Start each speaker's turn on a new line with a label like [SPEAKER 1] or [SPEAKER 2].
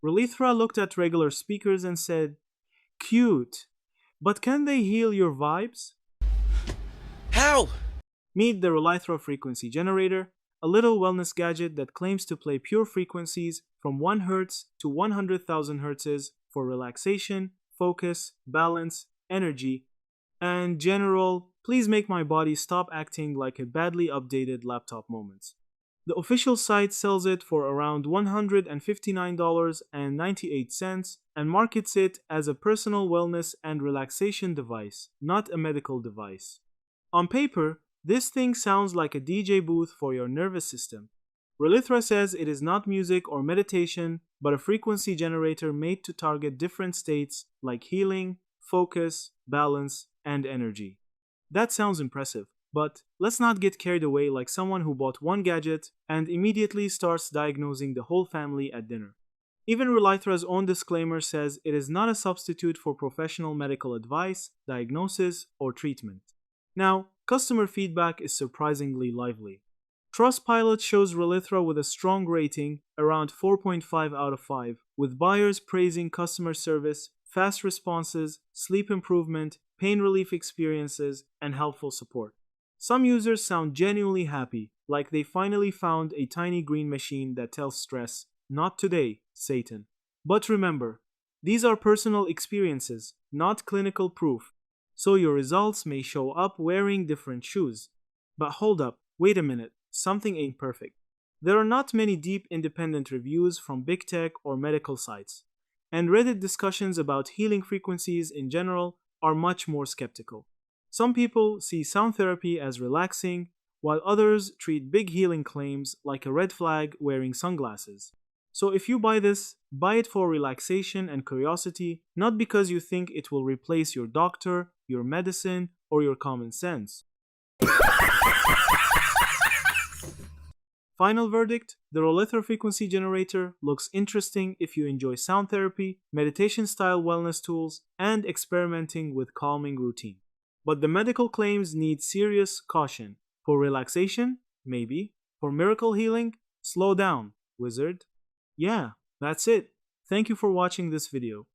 [SPEAKER 1] Relithra looked at regular speakers and said, "Cute, but can they heal your vibes?"
[SPEAKER 2] How?
[SPEAKER 1] Meet the Relithra Frequency Generator, a little wellness gadget that claims to play pure frequencies from 1 Hz to 100,000 Hz for relaxation, focus, balance, energy, and general, please make my body stop acting like a badly updated laptop moments. The official site sells it for around $159.98 and markets it as a personal wellness and relaxation device, not a medical device. On paper, this thing sounds like a DJ booth for your nervous system. Relithra says it is not music or meditation, but a frequency generator made to target different states like healing, focus, balance, and energy. That sounds impressive, but let's not get carried away like someone who bought one gadget and immediately starts diagnosing the whole family at dinner. Even Relithra's own disclaimer says it is not a substitute for professional medical advice, diagnosis, or treatment. Now, customer feedback is surprisingly lively. Trustpilot shows Relithra with a strong rating, around 4.5 out of 5, with buyers praising customer service, fast responses, sleep improvement, pain relief experiences, and helpful support. Some users sound genuinely happy, like they finally found a tiny green machine that tells stress, "Not today, Satan." But remember, these are personal experiences, not clinical proof, so your results may show up wearing different shoes. But hold up, wait a minute, something ain't perfect. There are not many deep independent reviews from big tech or medical sites, and Reddit discussions about healing frequencies in general are much more skeptical. Some people see sound therapy as relaxing, while others treat big healing claims like a red flag wearing sunglasses. So if you buy this, buy it for relaxation and curiosity, not because you think it will replace your doctor, your medicine, or your common sense. Final verdict: the Relithra Frequency Generator looks interesting if you enjoy sound therapy, meditation style wellness tools, and experimenting with calming routine. But the medical claims need serious caution. For relaxation? Maybe. For miracle healing? Slow down, wizard. Yeah, that's it. Thank you for watching this video.